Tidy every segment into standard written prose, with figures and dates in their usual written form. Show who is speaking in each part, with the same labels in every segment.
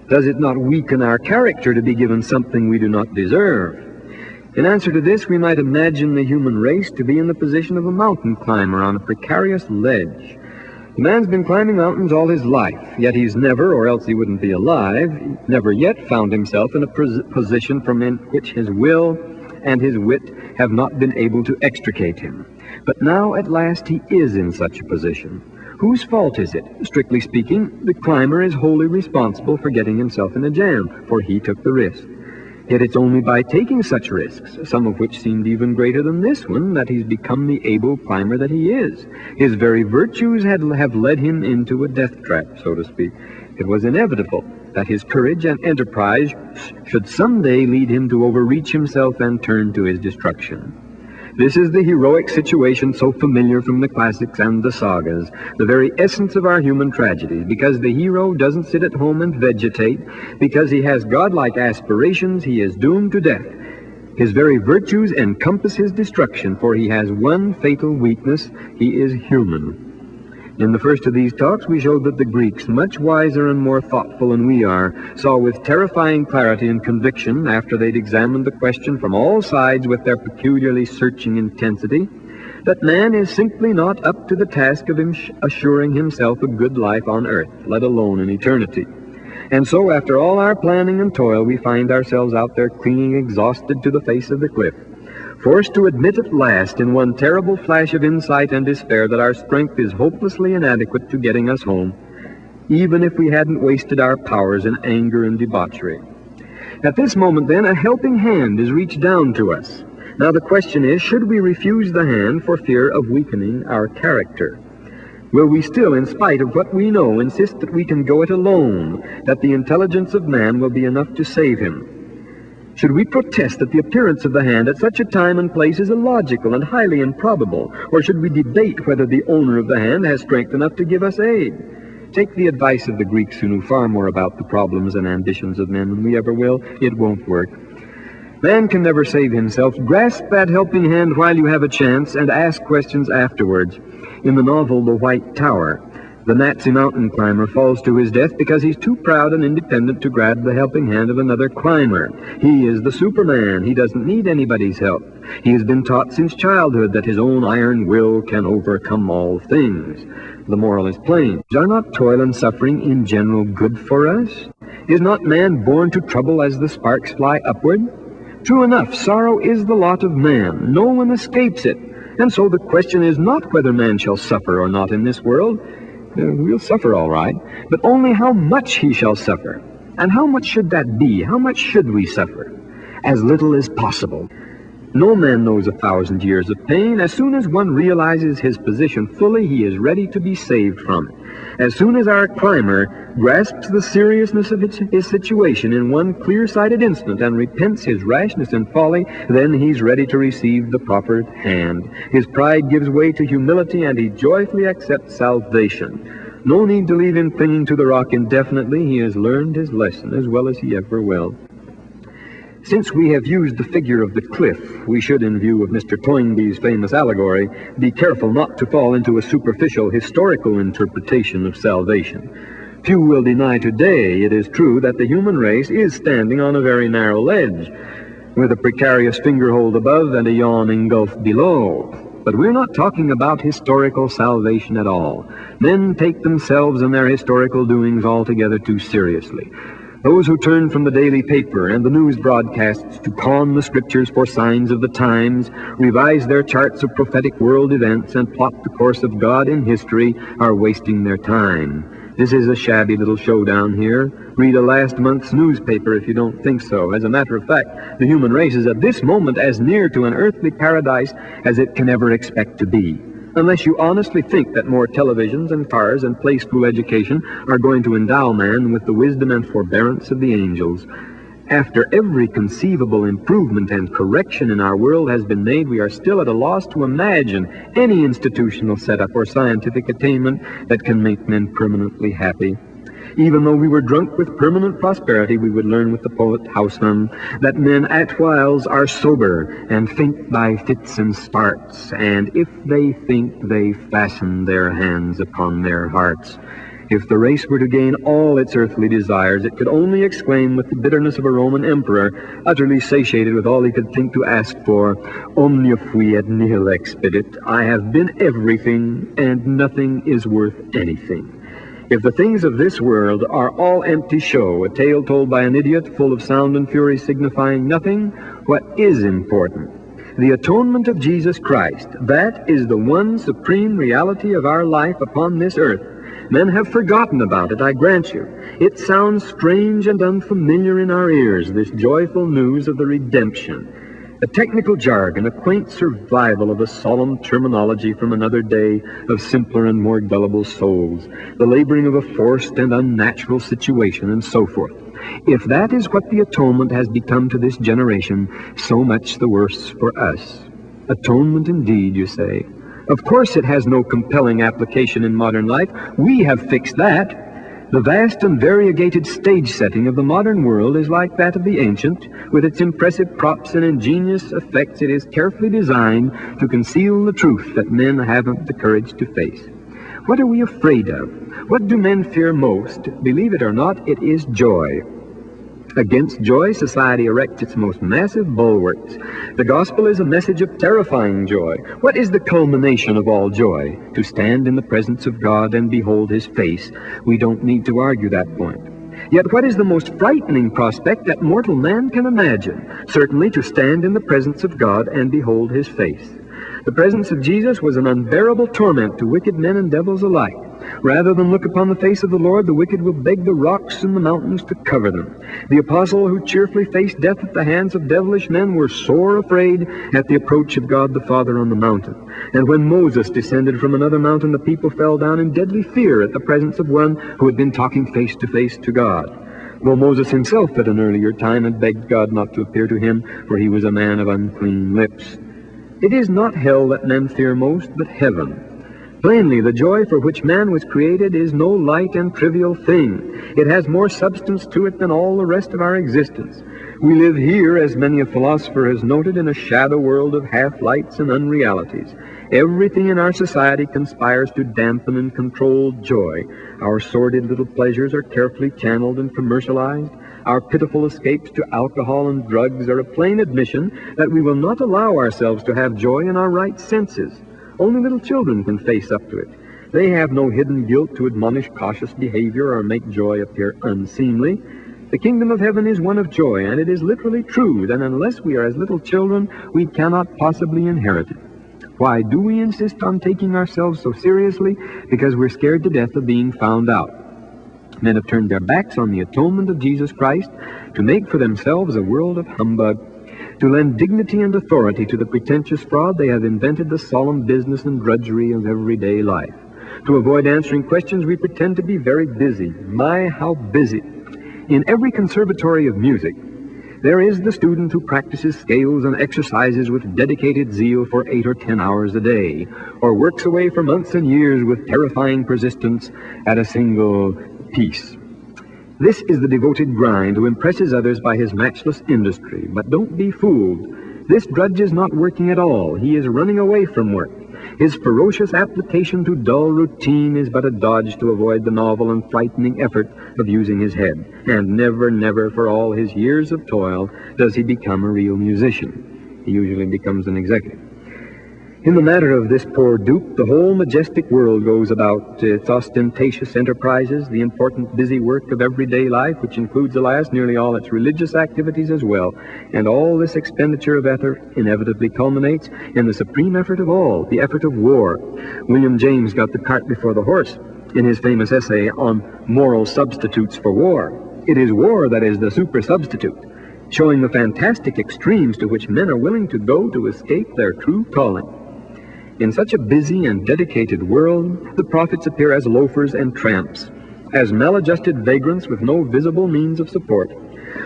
Speaker 1: Does it not weaken our character to be given something we do not deserve? In answer to this, we might imagine the human race to be in the position of a mountain climber on a precarious ledge. The man's been climbing mountains all his life, yet he's never, or else he wouldn't be alive, never yet found himself in a position from which his will and his wit have not been able to extricate him. But now, at last, he is in such a position. Whose fault is it? Strictly speaking, the climber is wholly responsible for getting himself in a jam, for he took the risk. Yet it's only by taking such risks, some of which seemed even greater than this one, that he's become the able climber that he is. His very virtues have led him into a death trap, so to speak. It was inevitable that his courage and enterprise should someday lead him to overreach himself and turn to his destruction. This is the heroic situation so familiar from the classics and the sagas, the very essence of our human tragedies, because the hero doesn't sit at home and vegetate, because he has godlike aspirations, he is doomed to death. His very virtues encompass his destruction, for he has one fatal weakness: he is human. In the first of these talks, we showed that the Greeks, much wiser and more thoughtful than we are, saw with terrifying clarity and conviction, after they'd examined the question from all sides with their peculiarly searching intensity, that man is simply not up to the task of assuring himself a good life on earth, let alone in eternity. And so, after all our planning and toil, we find ourselves out there clinging exhausted to the face of the cliff, forced to admit at last, in one terrible flash of insight and despair, that our strength is hopelessly inadequate to getting us home, even if we hadn't wasted our powers in anger and debauchery. At this moment, then, a helping hand is reached down to us. Now the question is, should we refuse the hand for fear of weakening our character? Will we still, in spite of what we know, insist that we can go it alone, that the intelligence of man will be enough to save him? Should we protest that the appearance of the hand at such a time and place is illogical and highly improbable, or should we debate whether the owner of the hand has strength enough to give us aid? Take the advice of the Greeks, who knew far more about the problems and ambitions of men than we ever will. It won't work. Man can never save himself. Grasp that helping hand while you have a chance, and ask questions afterwards. In the novel The White Tower, the Nazi mountain climber falls to his death because he's too proud and independent to grab the helping hand of another climber. He is the Superman. He doesn't need anybody's help. He has been taught since childhood that his own iron will can overcome all things. The moral is plain. Are not toil and suffering in general good for us? Is not man born to trouble as the sparks fly upward? True enough, sorrow is the lot of man. No one escapes it. And so the question is not whether man shall suffer or not in this world. We'll suffer all right, but only how much he shall suffer. And how much should that be? How much should we suffer? As little as possible. No man knows 1,000 years of pain. As soon as one realizes his position fully, he is ready to be saved from it. As soon as our climber grasps the seriousness of his situation in one clear-sighted instant and repents his rashness and folly, then he's ready to receive the proffered hand. His pride gives way to humility, and he joyfully accepts salvation. No need to leave him clinging to the rock indefinitely. He has learned his lesson as well as he ever will. Since we have used the figure of the cliff, we should, in view of Mr. Toynbee's famous allegory, be careful not to fall into a superficial historical interpretation of salvation. Few will deny today, it is true, that the human race is standing on a very narrow ledge, with a precarious fingerhold above and a yawning gulf below. But we're not talking about historical salvation at all. Men take themselves and their historical doings altogether too seriously. Those who turn from the daily paper and the news broadcasts to con the scriptures for signs of the times, revise their charts of prophetic world events, and plot the course of God in history are wasting their time. This is a shabby little showdown here. Read a last month's newspaper if you don't think so. As a matter of fact, the human race is at this moment as near to an earthly paradise as it can ever expect to be. Unless you honestly think that more televisions and cars and play school education are going to endow man with the wisdom and forbearance of the angels. After every conceivable improvement and correction in our world has been made, we are still at a loss to imagine any institutional setup or scientific attainment that can make men permanently happy. Even though we were drunk with permanent prosperity, we would learn with the poet Housman that men at whiles are sober and think by fits and starts, and if they think, they fasten their hands upon their hearts. If the race were to gain all its earthly desires, it could only exclaim with the bitterness of a Roman emperor, utterly satiated with all he could think to ask for, Omnia fui et nihil expedit. I have been everything, and nothing is worth anything. If the things of this world are all empty show, a tale told by an idiot, full of sound and fury, signifying nothing, what is important? The atonement of Jesus Christ. That is the one supreme reality of our life upon this earth. Men have forgotten about it, I grant you. It sounds strange and unfamiliar in our ears, this joyful news of the redemption. A technical jargon, a quaint survival of a solemn terminology from another day of simpler and more gullible souls, the laboring of a forced and unnatural situation, and so forth. If that is what the atonement has become to this generation, so much the worse for us. Atonement indeed, you say. Of course it has no compelling application in modern life. We have fixed that. The vast and variegated stage setting of the modern world is like that of the ancient. With its impressive props and ingenious effects, it is carefully designed to conceal the truth that men haven't the courage to face. What are we afraid of? What do men fear most? Believe it or not, it is joy. Against joy, society erects its most massive bulwarks. The gospel is a message of terrifying joy. What is the culmination of all joy? To stand in the presence of God and behold His face. We don't need to argue that point. Yet what is the most frightening prospect that mortal man can imagine? Certainly to stand in the presence of God and behold His face. The presence of Jesus was an unbearable torment to wicked men and devils alike. Rather than look upon the face of the Lord, the wicked will beg the rocks and the mountains to cover them. The apostle who cheerfully faced death at the hands of devilish men were sore afraid at the approach of God the Father on the mountain. And when Moses descended from another mountain, the people fell down in deadly fear at the presence of one who had been talking face to face to God. Though Moses himself at an earlier time had begged God not to appear to him, for he was a man of unclean lips. It is not hell that men fear most, but heaven. Plainly, the joy for which man was created is no light and trivial thing. It has more substance to it than all the rest of our existence. We live here, as many a philosopher has noted, in a shadow world of half-lights and unrealities. Everything in our society conspires to dampen and control joy. Our sordid little pleasures are carefully channeled and commercialized. Our pitiful escapes to alcohol and drugs are a plain admission that we will not allow ourselves to have joy in our right senses. Only little children can face up to it. They have no hidden guilt to admonish cautious behavior or make joy appear unseemly. The kingdom of heaven is one of joy, and it is literally true that unless we are as little children, we cannot possibly inherit it. Why do we insist on taking ourselves so seriously? Because we're scared to death of being found out. Men have turned their backs on the atonement of Jesus Christ to make for themselves a world of humbug. To lend dignity and authority to the pretentious fraud, they have invented the solemn business and drudgery of everyday life. To avoid answering questions, we pretend to be very busy. My, how busy! In every conservatory of music, there is the student who practices scales and exercises with dedicated zeal for 8 or 10 hours a day, or works away for months and years with terrifying persistence at a single piece. This is the devoted grind who impresses others by his matchless industry. But don't be fooled. This drudge is not working at all. He is running away from work. His ferocious application to dull routine is but a dodge to avoid the novel and frightening effort of using his head. And never, never for all his years of toil does he become a real musician. He usually becomes an executive. In the matter of this poor dupe, the whole majestic world goes about its ostentatious enterprises, the important busy work of everyday life, which includes, alas, nearly all its religious activities as well. And all this expenditure of effort inevitably culminates in the supreme effort of all, the effort of war. William James got the cart before the horse in his famous essay on moral substitutes for war. It is war that is the super-substitute, showing the fantastic extremes to which men are willing to go to escape their true calling. In such a busy and dedicated world, the prophets appear as loafers and tramps, as maladjusted vagrants with no visible means of support.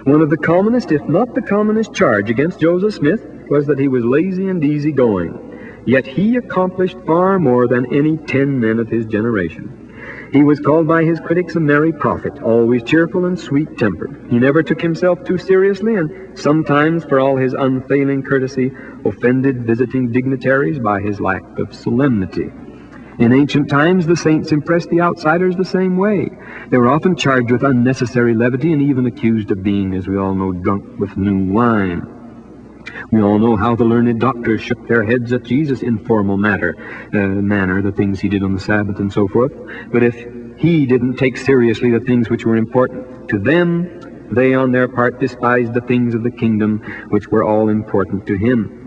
Speaker 1: One of the commonest, if not the commonest, charge against Joseph Smith was that he was lazy and easygoing. Yet he accomplished far more than any 10 men of his generation. He was called by his critics a merry prophet, always cheerful and sweet-tempered. He never took himself too seriously, and sometimes, for all his unfailing courtesy, offended visiting dignitaries by his lack of solemnity. In ancient times, the saints impressed the outsiders the same way. They were often charged with unnecessary levity and even accused of being, as we all know, drunk with new wine. We all know how the learned doctors shook their heads at Jesus' informal manner, the things he did on the Sabbath and so forth. But if he didn't take seriously the things which were important to them, they on their part despised the things of the kingdom which were all important to him.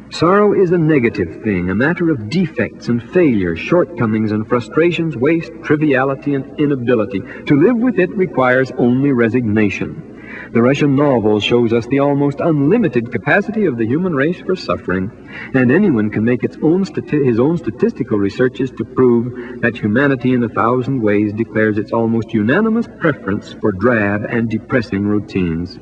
Speaker 1: Sorrow is a negative thing, a matter of defects and failures, shortcomings and frustrations, waste, triviality and inability. To live with it requires only resignation. The Russian novel shows us the almost unlimited capacity of the human race for suffering, and anyone can make his own statistical researches to prove that humanity in 1,000 ways declares its almost unanimous preference for drab and depressing routines.